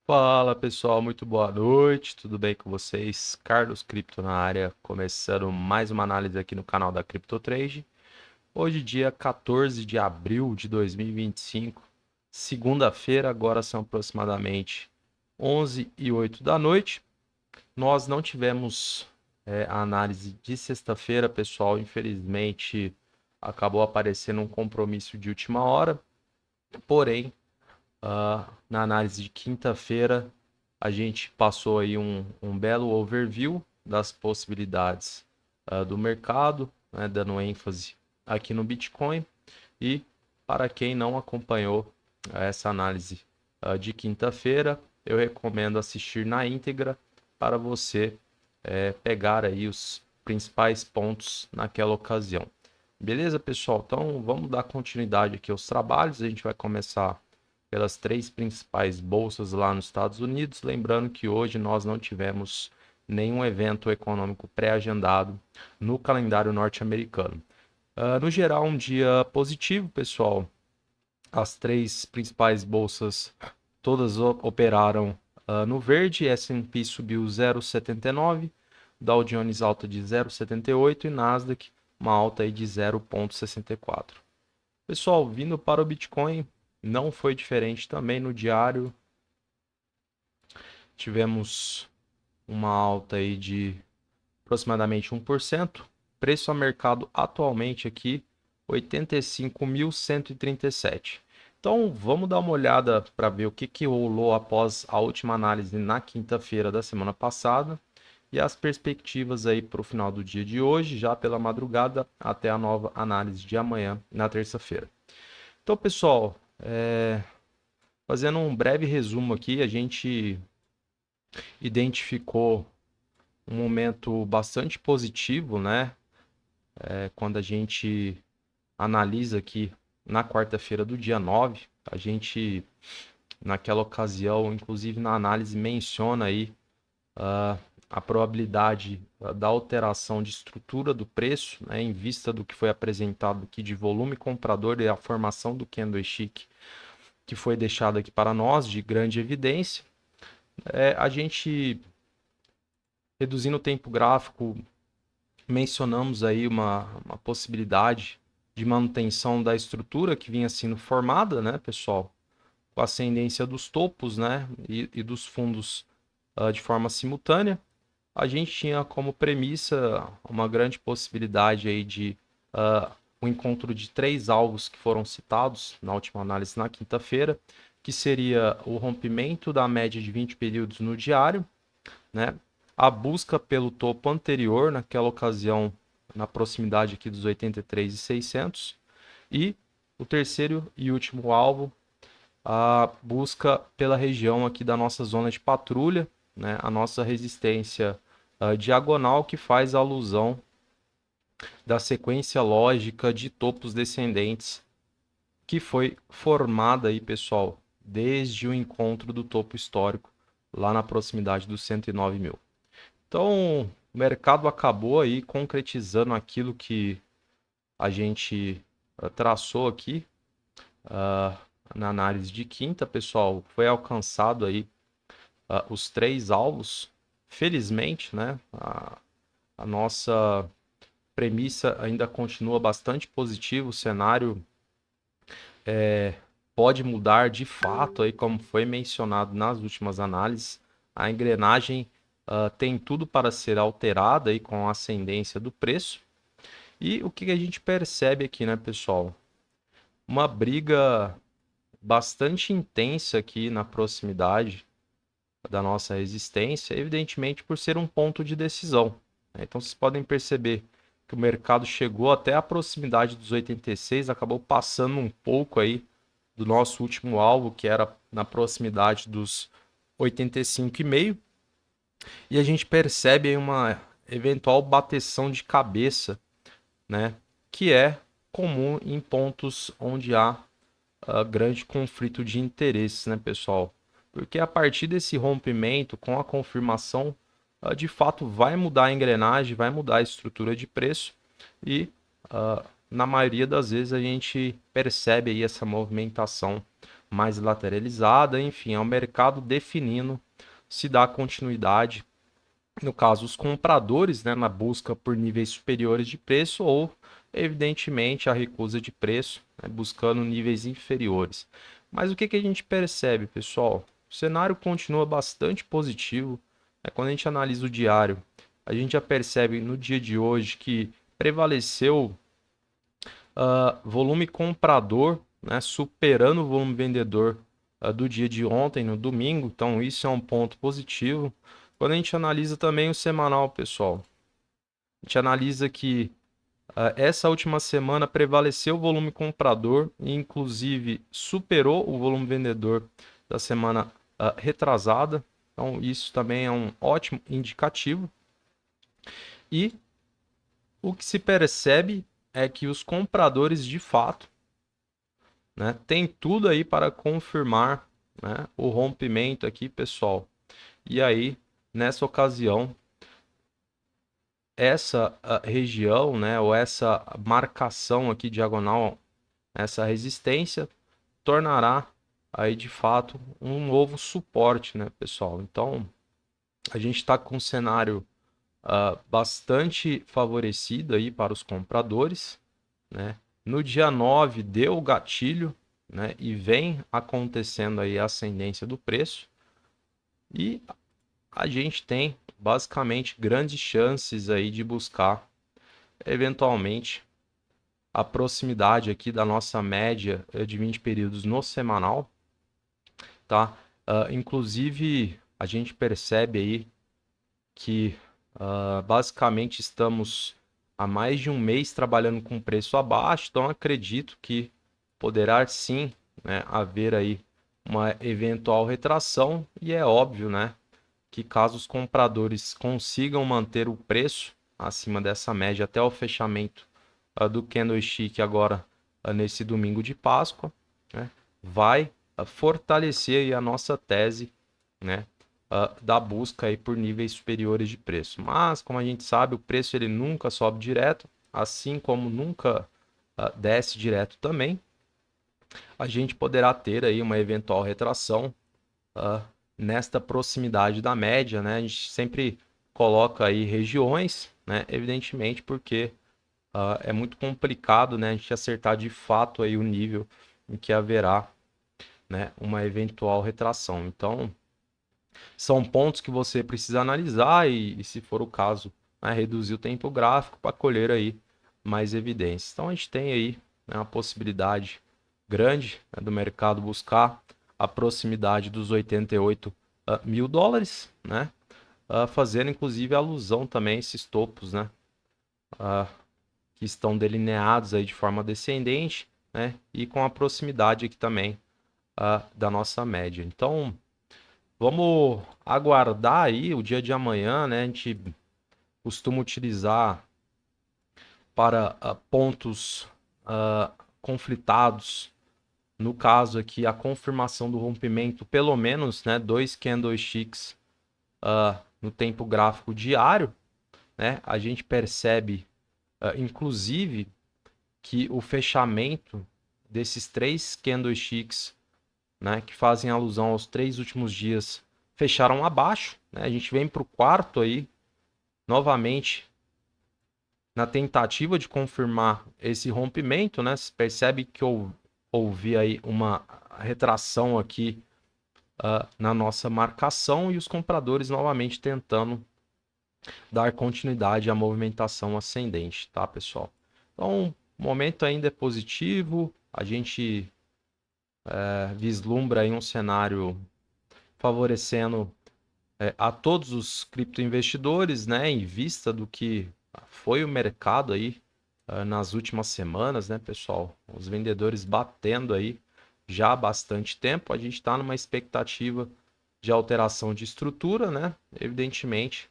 Fala pessoal, muito boa noite, tudo bem com vocês? Carlos Cripto na área, começando mais uma análise aqui no canal da CryptoTrade. Hoje, dia 14 de abril de 2025, segunda-feira, agora são aproximadamente 11h08 da noite. Nós não tivemos a análise de sexta-feira, pessoal, infelizmente acabou aparecendo um compromisso de última hora, porém. Na análise de quinta-feira, a gente passou aí um belo overview das possibilidades do mercado, né, dando ênfase aqui no Bitcoin. E para quem não acompanhou essa análise de quinta-feira, eu recomendo assistir na íntegra para você pegar aí os principais pontos naquela ocasião. Beleza, pessoal? Então vamos dar continuidade aqui aos trabalhos. A gente vai começar pelas três principais bolsas lá nos Estados Unidos. Lembrando que hoje nós não tivemos nenhum evento econômico pré-agendado no calendário norte-americano. No geral, um dia positivo, pessoal. As três principais bolsas todas operaram no verde. S&P subiu 0,79, Dow Jones alta de 0,78 e Nasdaq uma alta aí de 0,64. Pessoal, vindo para o Bitcoin, não foi diferente também no diário. Tivemos uma alta aí de aproximadamente 1%. Preço a mercado atualmente aqui 85.137. Então, vamos dar uma olhada para ver o que rolou após a última análise na quinta-feira da semana passada e as perspectivas aí para o final do dia de hoje, já pela madrugada, até a nova análise de amanhã, na terça-feira. Então, pessoal, fazendo um breve resumo aqui, a gente identificou um momento bastante positivo, né? Quando a gente analisa aqui na quarta-feira do dia 9, a gente, naquela ocasião, inclusive na análise, menciona aí a probabilidade da alteração de estrutura do preço, né, em vista do que foi apresentado aqui de volume comprador e a formação do candlestick que foi deixado aqui para nós de grande evidência. A gente, reduzindo o tempo gráfico, mencionamos aí uma possibilidade de manutenção da estrutura que vinha sendo formada, né, pessoal? Com a ascendência dos topos, né, e dos fundos de forma simultânea. A gente tinha como premissa uma grande possibilidade aí de o encontro de três alvos que foram citados na última análise na quinta-feira, que seria o rompimento da média de 20 períodos no diário, né? A busca pelo topo anterior, naquela ocasião, na proximidade aqui dos 83.600. E o terceiro e último alvo, a busca pela região aqui da nossa zona de patrulha, né? A nossa resistência diagonal, que faz alusão da sequência lógica de topos descendentes que foi formada aí, pessoal, desde o encontro do topo histórico lá na proximidade dos 109 mil. Então, o mercado acabou aí concretizando aquilo que a gente traçou aqui na análise de quinta, pessoal. Foi alcançado aí os três alvos. Felizmente, né? A nossa premissa ainda continua bastante positiva. O cenário pode mudar de fato, aí, como foi mencionado nas últimas análises. A engrenagem tem tudo para ser alterada aí com a ascendência do preço. E o que a gente percebe aqui, né, pessoal? Uma briga bastante intensa aqui na proximidade da nossa resistência, evidentemente por ser um ponto de decisão, né? Então vocês podem perceber que o mercado chegou até a proximidade dos 86, acabou passando um pouco aí do nosso último alvo, que era na proximidade dos 85,5, e a gente percebe aí uma eventual bateção de cabeça, né, que é comum em pontos onde há grande conflito de interesses, né, pessoal? Porque a partir desse rompimento, com a confirmação, de fato vai mudar a engrenagem, vai mudar a estrutura de preço e na maioria das vezes a gente percebe aí essa movimentação mais lateralizada, enfim, é o mercado definindo se dá continuidade, no caso, os compradores, né, na busca por níveis superiores de preço ou, evidentemente, a recusa de preço, né, buscando níveis inferiores. Mas o que que a gente percebe, pessoal? O cenário continua bastante positivo, né? Quando a gente analisa o diário, a gente já percebe no dia de hoje que prevaleceu volume comprador, né, superando o volume vendedor do dia de ontem, no domingo. Então, isso é um ponto positivo. Quando a gente analisa também o semanal, pessoal, a gente analisa que essa última semana prevaleceu o volume comprador e, inclusive, superou o volume vendedor da semana retrasada. Então, isso também é um ótimo indicativo. E o que se percebe é que os compradores, de fato, né, tem tudo aí para confirmar, né, o rompimento aqui, pessoal. E aí, nessa ocasião, essa região, né, ou essa marcação aqui diagonal, essa resistência, tornará aí de fato um novo suporte, né, pessoal? Então, a gente está com um cenário bastante favorecido aí para os compradores, né? No dia 9 deu o gatilho, né? E vem acontecendo aí a ascendência do preço. E a gente tem basicamente grandes chances aí de buscar eventualmente a proximidade aqui da nossa média de 20 períodos no semanal, tá? Inclusive, a gente percebe aí que basicamente estamos há mais de um mês trabalhando com preço abaixo, então acredito que poderá sim, né, haver aí uma eventual retração, e é óbvio, né, que caso os compradores consigam manter o preço acima dessa média até o fechamento do candlestick agora nesse domingo de Páscoa, né, vai fortalecer aí a nossa tese, né, da busca aí por níveis superiores de preço. Mas, como a gente sabe, o preço ele nunca sobe direto, assim como nunca desce direto também. A gente poderá ter aí uma eventual retração nesta proximidade da média, né? A gente sempre coloca aí regiões, né? Evidentemente, porque é muito complicado, né? A gente acertar de fato aí o nível em que haverá, né, uma eventual retração. Então, são pontos que você precisa analisar e se for o caso, né, reduzir o tempo gráfico para colher aí mais evidências. Então, a gente tem aí, né, uma possibilidade grande, né, do mercado buscar a proximidade dos 88 mil dólares, né? Fazendo inclusive alusão também a esses topos, né? Que estão delineados aí de forma descendente, né? E com a proximidade aqui também da nossa média. Então, vamos aguardar aí o dia de amanhã, né? A gente costuma utilizar para pontos conflitados. No caso aqui, a confirmação do rompimento, pelo menos, né, 2 candlesticks no tempo gráfico diário, né? A gente percebe, inclusive, que o fechamento desses 3 candlesticks, né, que fazem alusão aos 3 últimos dias, fecharam abaixo, né? A gente vem para o quarto aí, novamente, na tentativa de confirmar esse rompimento, né? Você percebe que houve aí uma retração aqui na nossa marcação e os compradores novamente tentando dar continuidade à movimentação ascendente, tá, pessoal? Então, o momento ainda é positivo, a gente vislumbra aí um cenário favorecendo a todos os criptoinvestidores, né, em vista do que foi o mercado aí nas últimas semanas, né, pessoal? Os vendedores batendo aí já há bastante tempo. A gente está numa expectativa de alteração de estrutura, né? Evidentemente,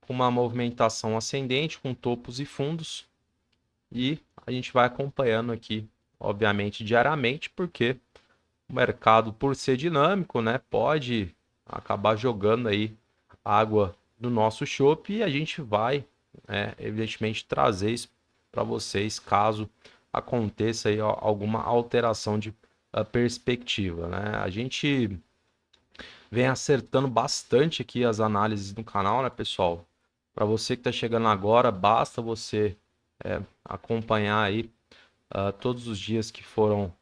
com uma movimentação ascendente, com topos e fundos. E a gente vai acompanhando aqui, obviamente, diariamente, porque o mercado, por ser dinâmico, né, pode acabar jogando aí água no nosso chopp e a gente vai, né, evidentemente, trazer isso para vocês caso aconteça aí alguma alteração de perspectiva, né? A gente vem acertando bastante aqui as análises no canal, né, pessoal? Para você que está chegando agora, basta você acompanhar aí todos os dias que foram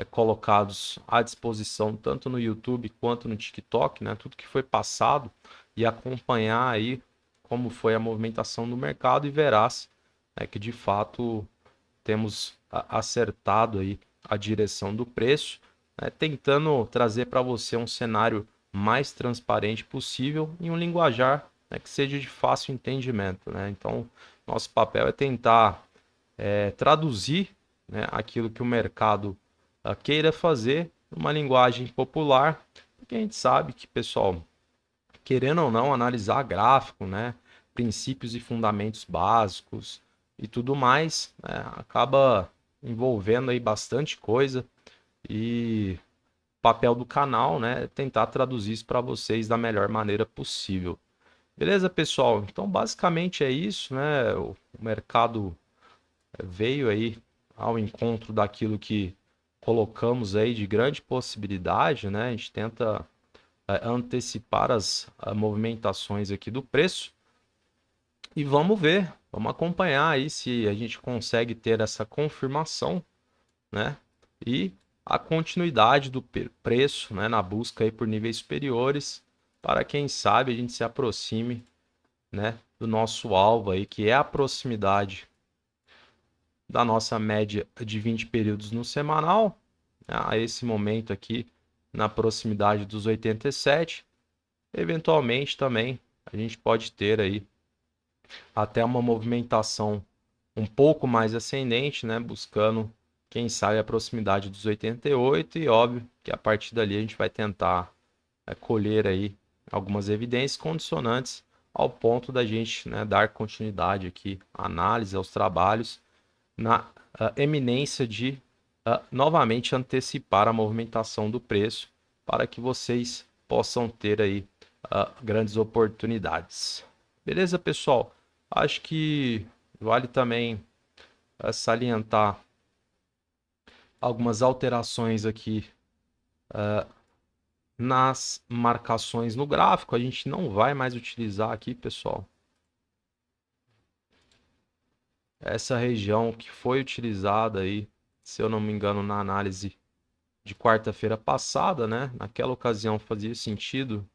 colocados à disposição, tanto no YouTube quanto no TikTok, né? Tudo que foi passado e acompanhar aí como foi a movimentação do mercado e verás, né, que de fato temos acertado aí a direção do preço, né, tentando trazer para você um cenário mais transparente possível em um linguajar, né, que seja de fácil entendimento, né? Então, nosso papel é tentar traduzir, né, aquilo que o mercado queira fazer numa linguagem popular, porque a gente sabe que, pessoal, querendo ou não, analisar gráfico, né, princípios e fundamentos básicos e tudo mais, né, acaba envolvendo aí bastante coisa e o papel do canal, né, é tentar traduzir isso para vocês da melhor maneira possível. Beleza, pessoal? Então, basicamente é isso, né? O mercado veio aí ao encontro daquilo que colocamos aí de grande possibilidade, né? A gente tenta antecipar as movimentações aqui do preço e vamos ver, vamos acompanhar aí se a gente consegue ter essa confirmação, né? E a continuidade do preço, né, na busca aí por níveis superiores, para quem sabe a gente se aproxime, né, do nosso alvo aí, que é a proximidade da nossa média de 20 períodos no semanal, né, a esse momento aqui na proximidade dos 87. Eventualmente também a gente pode ter aí até uma movimentação um pouco mais ascendente, né, buscando, quem sabe, a proximidade dos 88 e óbvio que a partir dali a gente vai tentar colher aí algumas evidências condicionantes ao ponto da gente, né, dar continuidade aqui à análise aos trabalhos na eminência de novamente antecipar a movimentação do preço para que vocês possam ter aí grandes oportunidades. Beleza, pessoal? Acho que vale também salientar algumas alterações aqui nas marcações no gráfico. A gente não vai mais utilizar aqui, pessoal, essa região que foi utilizada aí, se eu não me engano, na análise de quarta-feira passada, né? Naquela ocasião fazia sentido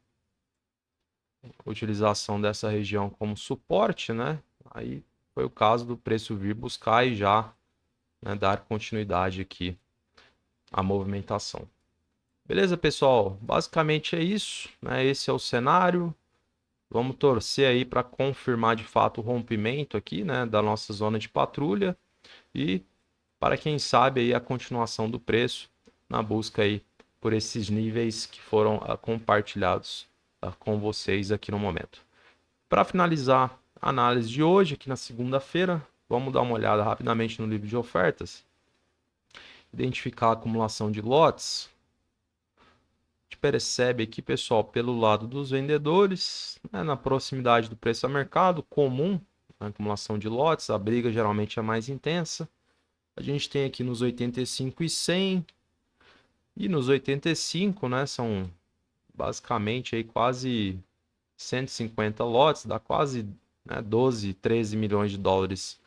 a utilização dessa região como suporte, né? Aí foi o caso do preço vir buscar e já, né, dar continuidade aqui à movimentação. Beleza, pessoal? Basicamente é isso, né? Esse é o cenário. Vamos torcer aí para confirmar de fato o rompimento aqui, né, da nossa zona de patrulha e para quem sabe aí a continuação do preço na busca aí por esses níveis que foram compartilhados com vocês aqui no momento. Para finalizar a análise de hoje, aqui na segunda-feira, vamos dar uma olhada rapidamente no livro de ofertas, identificar a acumulação de lotes. A gente percebe aqui, pessoal, pelo lado dos vendedores, né, na proximidade do preço a mercado, comum, a acumulação de lotes, a briga geralmente é mais intensa. A gente tem aqui nos 85 e 100 e nos 85, né, são basicamente aí quase 150 lotes, dá quase, né, 12, 13 milhões de dólares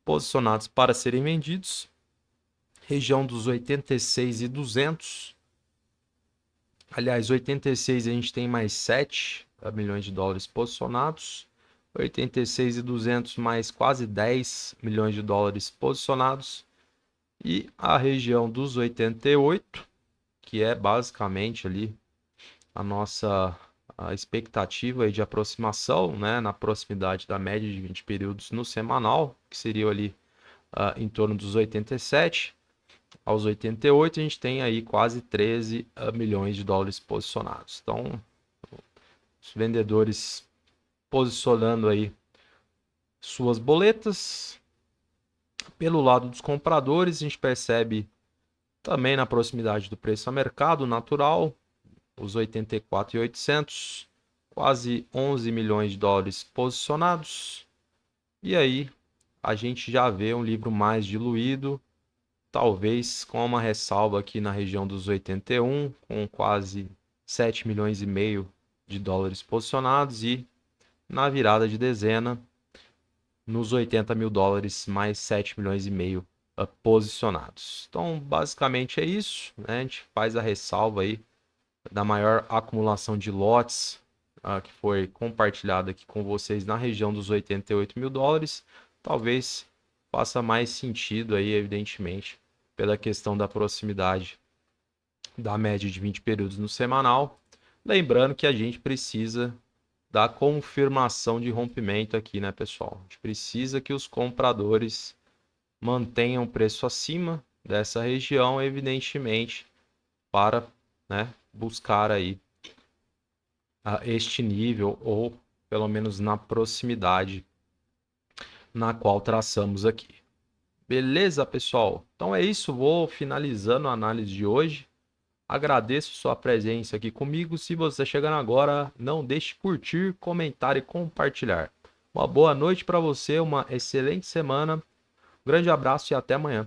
posicionados para serem vendidos. Região dos 86 e 200. Aliás, 86 a gente tem mais 7 milhões de dólares posicionados. 86 e 200 mais quase 10 milhões de dólares posicionados. E a região dos 88, que é basicamente ali a nossa expectativa de aproximação, né, na proximidade da média de 20 períodos no semanal, que seria ali em torno dos 87 aos 88, a gente tem aí quase 13 milhões de dólares posicionados. Então, os vendedores posicionando aí suas boletas. Pelo lado dos compradores, a gente percebe também na proximidade do preço a mercado natural, os 84.800, quase 11 milhões de dólares posicionados. E aí a gente já vê um livro mais diluído, talvez com uma ressalva aqui na região dos 81, com quase 7 milhões e meio de dólares posicionados, e na virada de dezena nos 80 mil dólares mais 7 milhões e meio posicionados. Então, basicamente é isso, né? A gente faz a ressalva aí da maior acumulação de lotes que foi compartilhada aqui com vocês na região dos 88 mil dólares. Talvez faça mais sentido aí, evidentemente, pela questão da proximidade da média de 20 períodos no semanal. Lembrando que a gente precisa da confirmação de rompimento aqui, né, pessoal? A gente precisa que os compradores mantenham o preço acima dessa região, evidentemente, para, né, buscar aí este nível, ou pelo menos na proximidade na qual traçamos aqui. Beleza, pessoal? Então é isso, vou finalizando a análise de hoje. Agradeço sua presença aqui comigo. Se você chegando agora, não deixe de curtir, comentar e compartilhar. Uma boa noite para você, uma excelente semana. Um grande abraço e até amanhã.